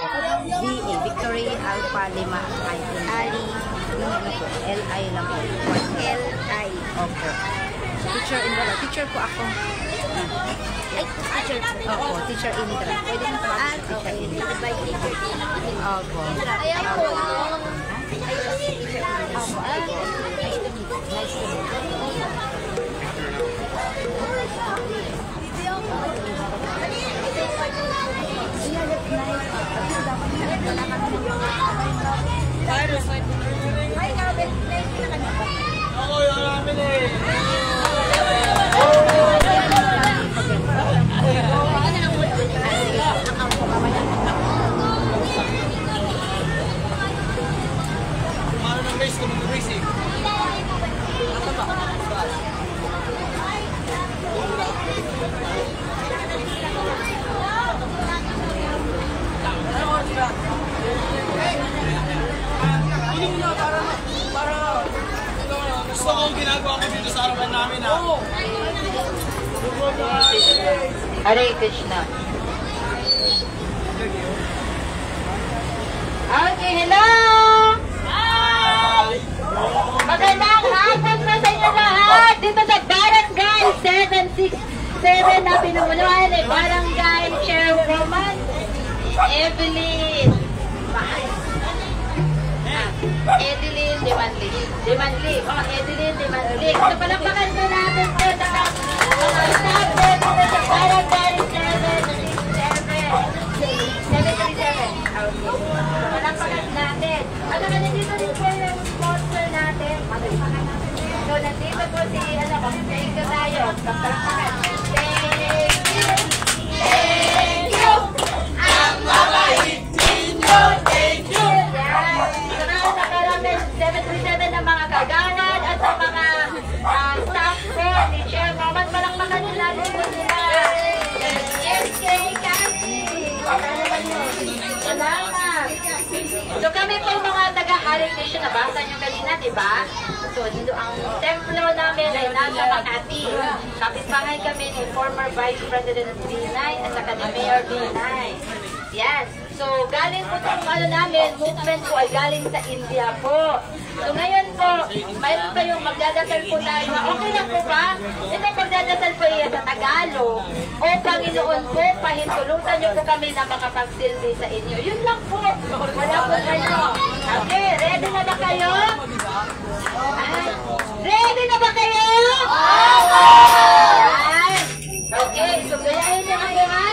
VA, Victory Alpha Lima, Ali, yung ano po, LI lang po. LI. Opo. Teacher Indra. Teacher po ako. Ay, teacher. Opo, Teacher Indra. Pwede mo tawag si Teacher Indra. By teacher. Opo. Ayan po. Opo. Nice to meet you. Gusto ko ginagawa ko dito sa harapan namin, ha? Hare Krishna. Okay, hello! Hi! Magandang hapon po sa inyo lahat! Dito sa Barangay 767 na pinumunuan ni Barangay Chairwoman Evelyn Demanli. Oh, Evelyn Demanli. So, palakpakan po natin po sa mga staff dito sa Barangay 737. Okay. Palakpakan natin. At nandito din po yung sponsor natin. Palakpakan natin. So, nandito po si, thank you tayo. Palakpakan. Thank you. Thank you. Ang mabait ninyo. Thank you. Yan. So, nakarami 737 ng mga kagawad at sa mga staff ko ni Chairwoman. Palakpakan nyo natin po sila. SK Kasi. Salamat. So kami po mga taga-Hare Krishna, nabasa nyo kanina, diba? So dito ang templo namin ay nasa Makati. Kapitbahay kami ni former Vice President Binay at saka ni Mayor Binay. Yes. So galing po itong namin, movement po ay galing sa India po. So ngayon po, mayroon kayong magdadasal po tayo. Okay lang po ba? Ito magdadasal po iya sa Tagalog. O Panginoon po, pahintulutan niyo po kami na makapagsilbi sa inyo. Yun lang po. Wala po kayo. Okay, ready na ba kayo? Ready na ba kayo? Okay, so gayahin niyo kayo ha.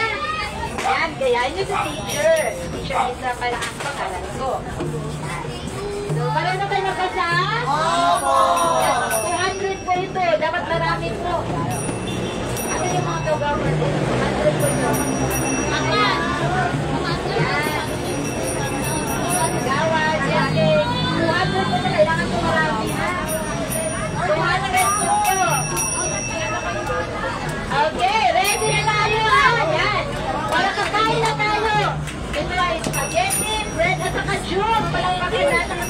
Yan, gayahin niyo sa teacher. Teacher isa para ang pangalan ko. So, marunong kayo magbasa? Opo! 200 po ito. Dapat marami po. Ano yung mga gawin din? 200 po ito. Akan! Yan. Gawad. Yan. 200 po ito. Kailangan po marami, ha? 200 po ito. Okay. Ready na tayo, ha? Yan. Para kakain na tayo. Ito ay spaghetti, bread, at saka juice. Palangpakin natin ang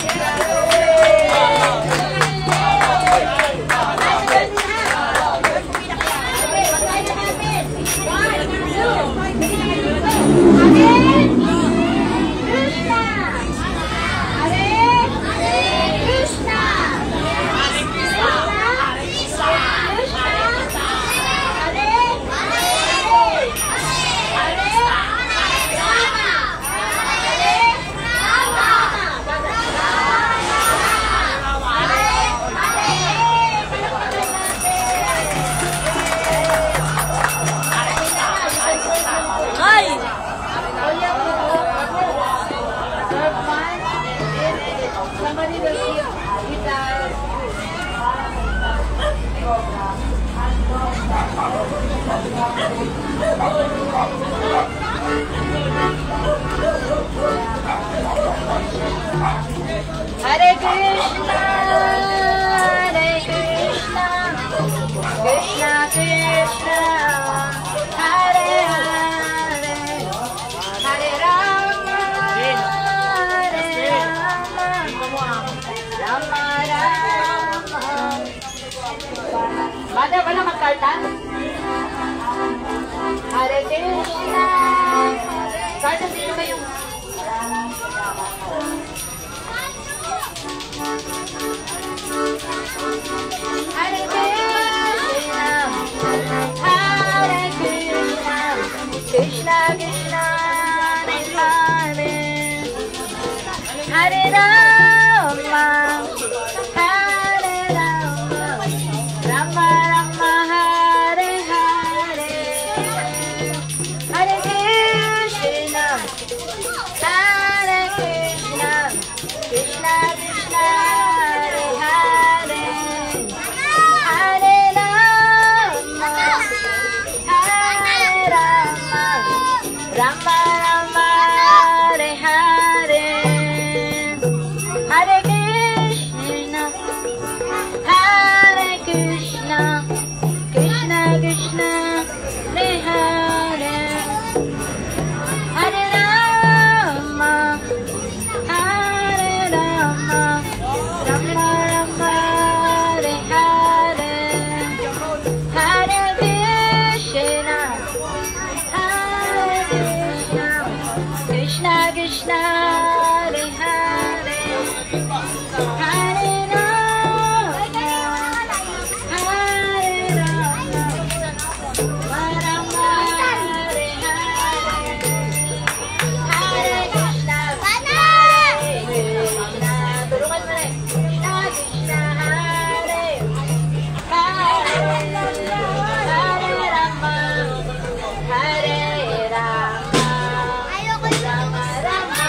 Hare Krishna, Hare Krishna, Krishna Krishna, Hare Hare, Hare Rama, Hare Rama, Rama Rama. Mother, wala magkarta? Hare Krishna. Karta, sino ba yung Hare Rama, Hare Rama, Rama Rama, Hare Hare, Hare Krishna, Hare Krishna, Krishna Krishna, Hare Hare, Hare Rama, Hare Rama, Rama Rama, Hare Hare, Hare Krishna, Hare Krishna, Krishna Krishna, Hare Hare, Hare Rama, Hare Rama, Rama Rama, Hare Hare, Hare Krishna, Hare Krishna, Krishna Krishna, Hare Hare, Hare Rama, Hare Rama, Rama Hare Hare, Hare Krishna, Hare Krishna, tulungan mo rin, Krishna Krishna, Hare Hare, Hare Rama, Hare Rama, Rama Rama,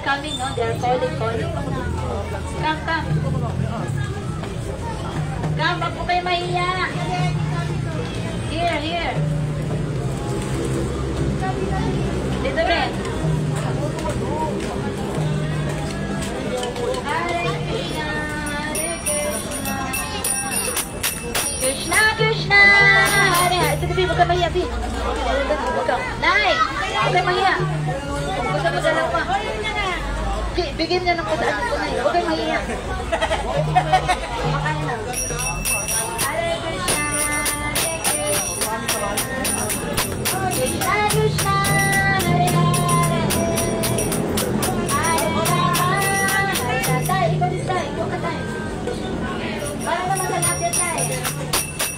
coming, no? They are calling. Come. Come, wag po kayo mahiya. Here. Dito rin. Hare Krishna, Hare Krishna. Krishna, Hare Hare. Ito, Bi, huwag ka mahiya, Bi. Nay, huwag ka mahiya. Huwag ka magalaw pa. Bigyan niya ng kudaan ko, Nay. Huwag ka mahiya. Kumakain na. Hare Krishna, Hare Krishna. Krishna, Krishna, Hare Hare. Hare Rama, Hare Rama. Tay, ikaw din, Tay. Ikaw ka, Tay. Para naman sa natin, Tay.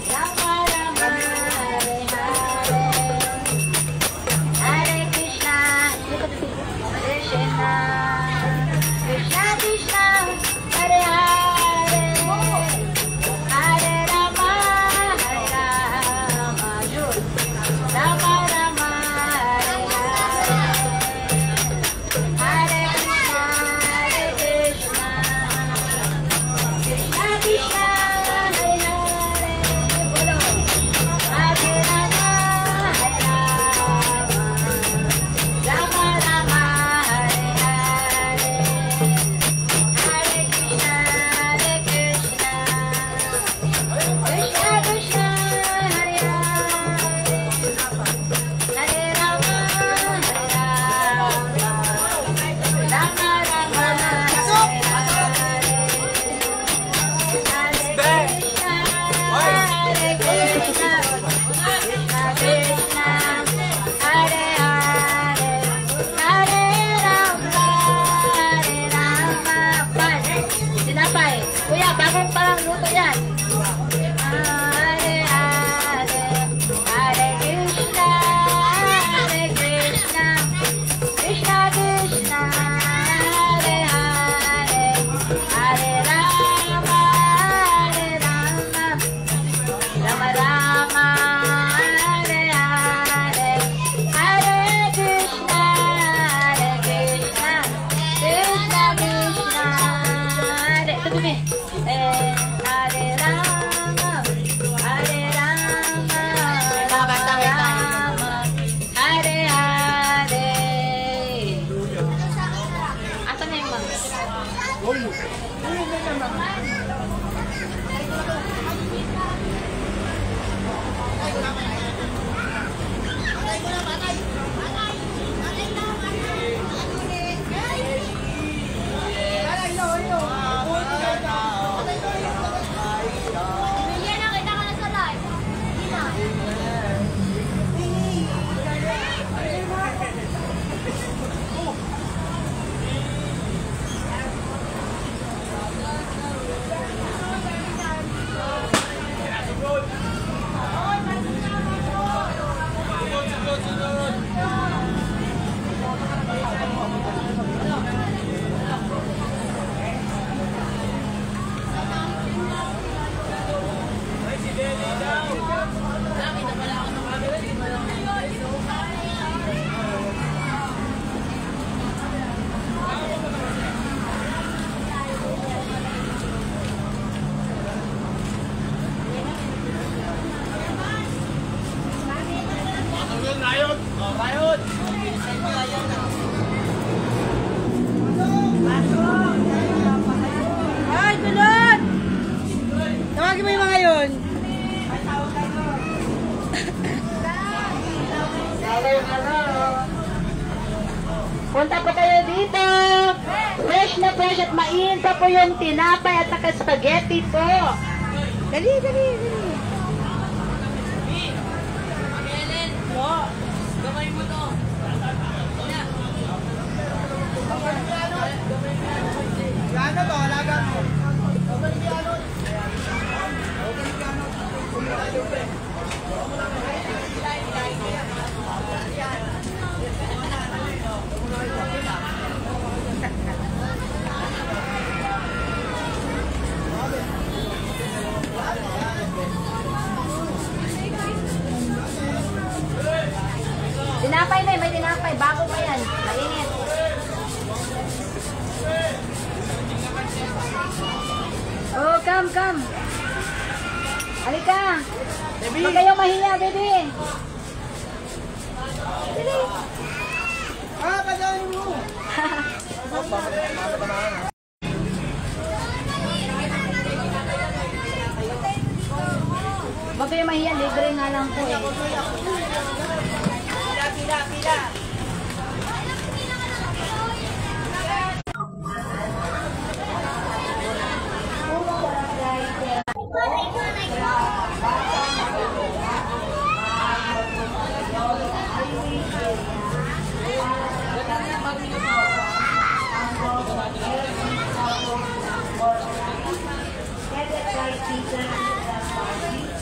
Rama, Rama, Hare Hare. Hare Krishna, Krishna. Krishna, Krishna, Hare Hare. Hare Rama, Hare Rama. Rama, Rama, Hare Hare. Hare Krishna, Hare Krishna. Krishna, Krishna, Hare Hare. Bolo. Hare Rama, Hare Rama. Rama, Rama, Hare Hare. Hare Krishna, Hare Krishna. Krishna, Krishna, Hare Hare. Hare Rama, Hare Rama. Rama, Rama, Hare Hare. Hare Krishna, Hare Krishna. Krishna, Krishna, Hare Hare. Hare Rama, Hare Rama. Pan. Sinapay. Kuya, bagong parang luto yan. Hare Hare. Hare Krishna, Hare Krishna. Krishna, Krishna, Hare Hare. Hare Rama, Hare Rama. Rama, Rama, Hare Hare. Hare Krishna, Hare Krishna. Krishna, Krishna, Hare. Ito, Bumi. Hare Rama, Hare Rama. Rama, Rama, Hare Hare. Asan na yung mga? Ay, tulad! Tawagin mo yung mga yun. Punta po kayo dito. Fresh na fresh at mainit pa po yung tinapay at saka spaghetti po. Dali. Gano ba? Wala gano. Tinapay na, may tinapay. Bago pa yan. Mainit. come. Halika. Huwag kayong mahiya, baby. Dali. Kadaan mo. Huwag kayong mahiya, libre nga lang po eh.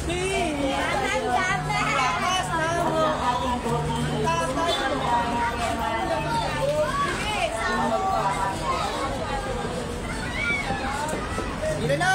Pila. Pila na.